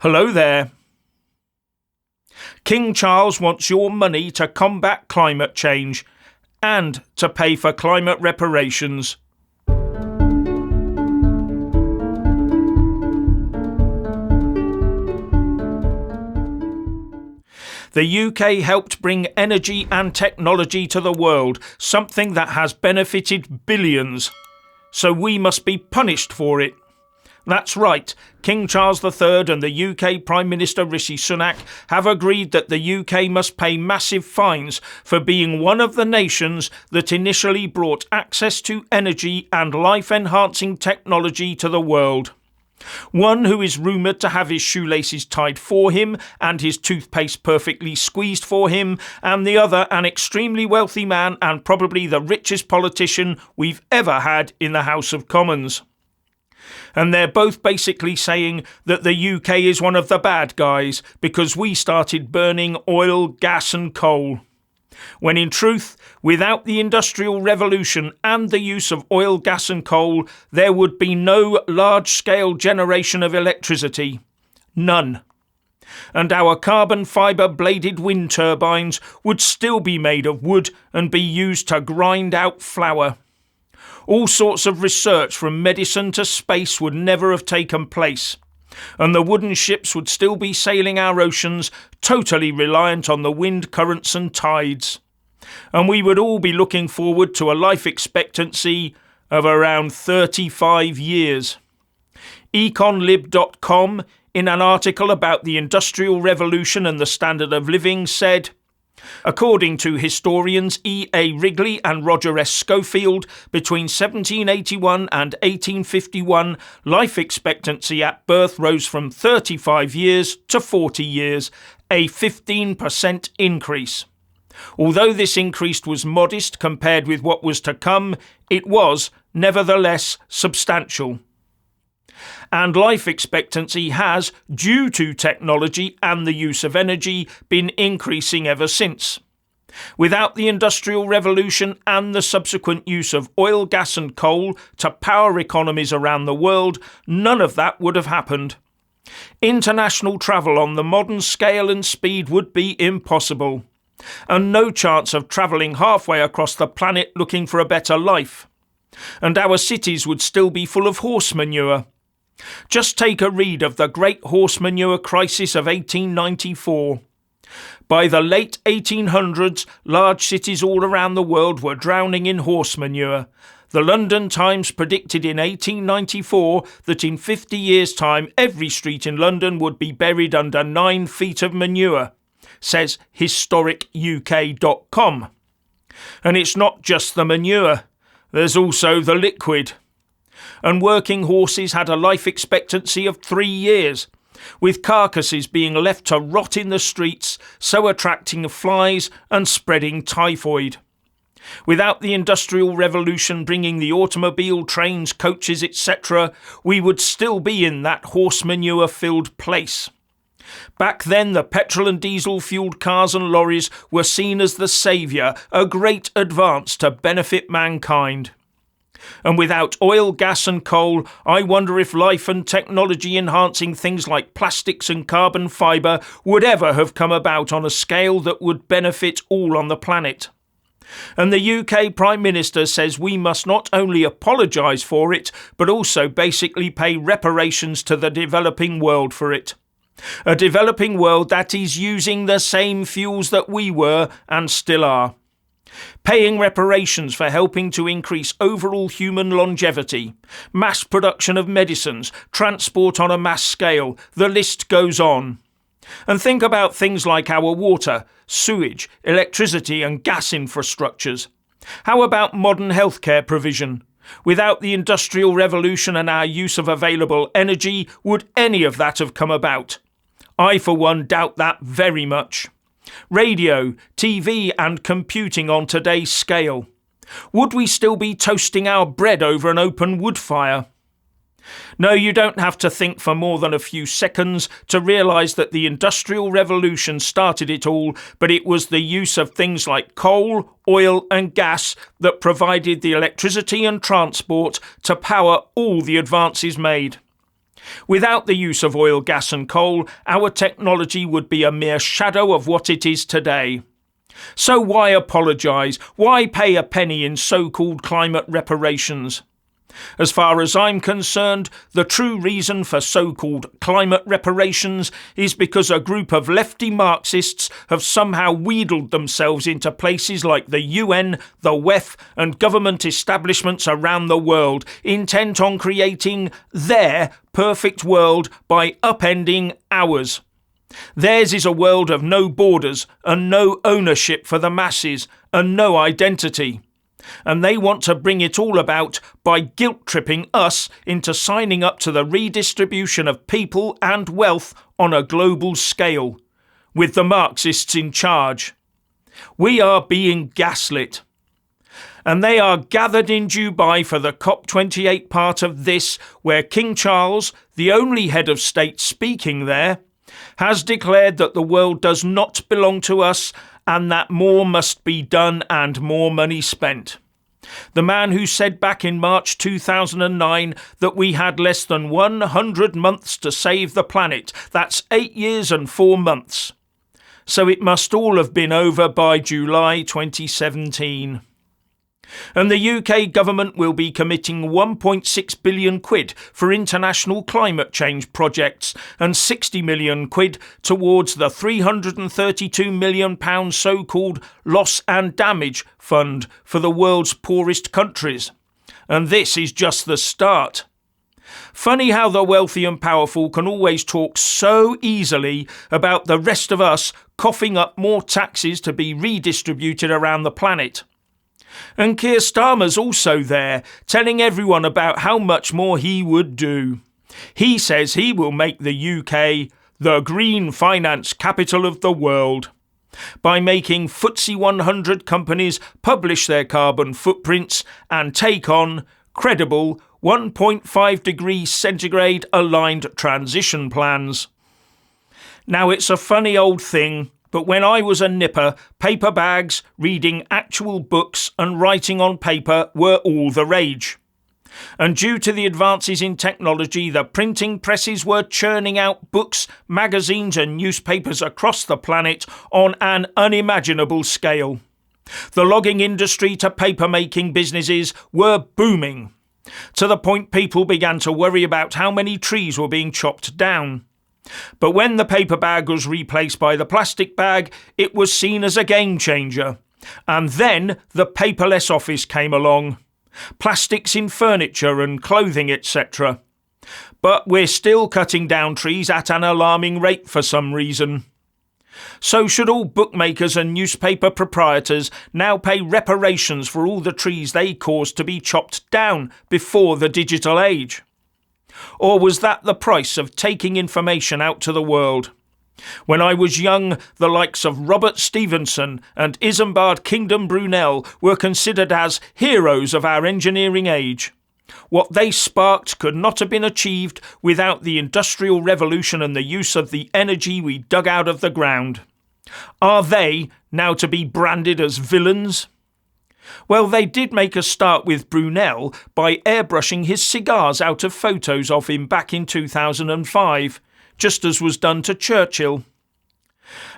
Hello there. King Charles wants your money to combat climate change and to pay for climate reparations. The UK helped bring energy and technology to the world, something that has benefited billions. So we must be punished for it. That's right, King Charles III and the UK Prime Minister Rishi Sunak have agreed that the UK must pay massive fines for being one of the nations that initially brought access to energy and life-enhancing technology to the world. One who is rumoured to have his shoelaces tied for him and his toothpaste perfectly squeezed for him, and the other an extremely wealthy man and probably the richest politician we've ever had in the House of Commons. And they're both basically saying that the UK is one of the bad guys because we started burning oil, gas and coal. When in truth, without the Industrial Revolution and the use of oil, gas and coal, there would be no large-scale generation of electricity. None. And our carbon fibre bladed wind turbines would still be made of wood and be used to grind out flour. All sorts of research from medicine to space would never have taken place, and the wooden ships would still be sailing our oceans, totally reliant on the wind currents and tides. And we would all be looking forward to a life expectancy of around 35 years. Econlib.com, in an article about the Industrial Revolution and the standard of living, said, according to historians E. A. Wrigley and Roger S. Schofield, between 1781 and 1851, life expectancy at birth rose from 35 years to 40 years, a 15% increase. Although this increase was modest compared with what was to come, it was, nevertheless, substantial. And life expectancy has, due to technology and the use of energy, been increasing ever since. Without the Industrial Revolution and the subsequent use of oil, gas and coal to power economies around the world, none of that would have happened. International travel on the modern scale and speed would be impossible, and no chance of travelling halfway across the planet looking for a better life. And our cities would still be full of horse manure. Just take a read of the Great Horse Manure Crisis of 1894. By the late 1800s, large cities all around the world were drowning in horse manure. The London Times predicted in 1894 that in 50 years' time every street in London would be buried under 9 feet of manure, says historicuk.com. And it's not just the manure, there's also the liquid. And working horses had a life expectancy of 3 years, with carcasses being left to rot in the streets, so attracting flies and spreading typhoid. Without the Industrial Revolution bringing the automobile, trains, coaches, etc., we would still be in that horse manure-filled place. Back then, the petrol and diesel-fueled cars and lorries were seen as the saviour, a great advance to benefit mankind. And without oil, gas and coal, I wonder if life and technology enhancing things like plastics and carbon fibre would ever have come about on a scale that would benefit all on the planet. And the UK Prime Minister says we must not only apologise for it, but also basically pay reparations to the developing world for it. A developing world that is using the same fuels that we were and still are. Paying reparations for helping to increase overall human longevity, mass production of medicines, transport on a mass scale, the list goes on. And think about things like our water, sewage, electricity and gas infrastructures. How about modern healthcare provision? Without the Industrial Revolution and our use of available energy, would any of that have come about? I, for one, doubt that very much. Radio, TV and computing on today's scale. Would we still be toasting our bread over an open wood fire? No, you don't have to think for more than a few seconds to realise that the Industrial Revolution started it all, but it was the use of things like coal, oil and gas that provided the electricity and transport to power all the advances made. Without the use of oil, gas and coal, our technology would be a mere shadow of what it is today. So why apologise? Why pay a penny in so-called climate reparations? As far as I'm concerned, the true reason for so-called climate reparations is because a group of lefty Marxists have somehow wheedled themselves into places like the UN, the WEF and government establishments around the world, intent on creating their perfect world by upending ours. Theirs is a world of no borders and no ownership for the masses and no identity. And they want to bring it all about by guilt-tripping us into signing up to the redistribution of people and wealth on a global scale, with the Marxists in charge. We are being gaslit. And they are gathered in Dubai for the COP28 part of this, where King Charles, the only head of state speaking there, has declared that the world does not belong to us and that more must be done and more money spent. The man who said back in March 2009 that we had less than 100 months to save the planet. That's 8 years and 4 months. So it must all have been over by July 2017. And the UK government will be committing 1.6 billion quid for international climate change projects and 60 million quid towards the £332 million so-called loss and damage fund for the world's poorest countries. And this is just the start. Funny how the wealthy and powerful can always talk so easily about the rest of us coughing up more taxes to be redistributed around the planet. And Keir Starmer's also there, telling everyone about how much more he would do. He says he will make the UK the green finance capital of the world by making FTSE 100 companies publish their carbon footprints and take on credible 1.5 degrees centigrade aligned transition plans. Now it's a funny old thing, but when I was a nipper, paper bags, reading actual books and writing on paper were all the rage. And due to the advances in technology, the printing presses were churning out books, magazines and newspapers across the planet on an unimaginable scale. The logging industry to paper-making businesses were booming, to the point people began to worry about how many trees were being chopped down. But when the paper bag was replaced by the plastic bag, it was seen as a game changer. And then the paperless office came along. Plastics in furniture and clothing, etc. But we're still cutting down trees at an alarming rate for some reason. So should all bookmakers and newspaper proprietors now pay reparations for all the trees they caused to be chopped down before the digital age? Or was that the price of taking information out to the world? When I was young, the likes of Robert Stevenson and Isambard Kingdom Brunel were considered as heroes of our engineering age. What they sparked could not have been achieved without the Industrial Revolution and the use of the energy we dug out of the ground. Are they now to be branded as villains? Well, they did make a start with Brunel by airbrushing his cigars out of photos of him back in 2005, just as was done to Churchill.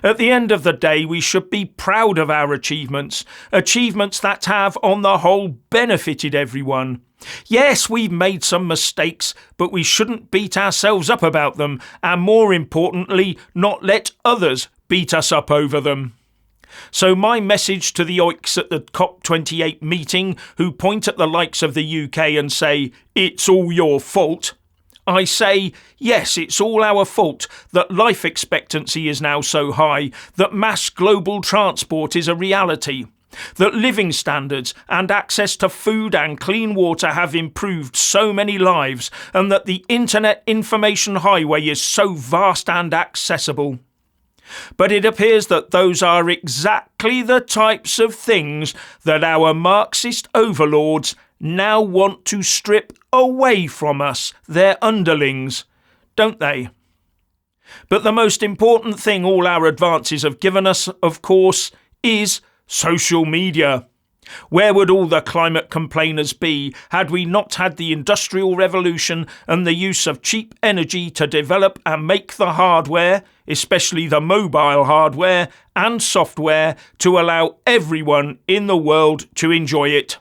At the end of the day, we should be proud of our achievements that have, on the whole, benefited everyone. Yes, we've made some mistakes, but we shouldn't beat ourselves up about them, and more importantly, not let others beat us up over them. So my message to the oiks at the COP28 meeting who point at the likes of the UK and say, "It's all your fault," I say, yes, it's all our fault that life expectancy is now so high, that mass global transport is a reality, that living standards and access to food and clean water have improved so many lives, and that the internet information highway is so vast and accessible. But it appears that those are exactly the types of things that our Marxist overlords now want to strip away from us, their underlings, don't they? But the most important thing all our advances have given us, of course, is social media. Where would all the climate complainers be had we not had the Industrial Revolution and the use of cheap energy to develop and make the hardware, especially the mobile hardware and software, to allow everyone in the world to enjoy it?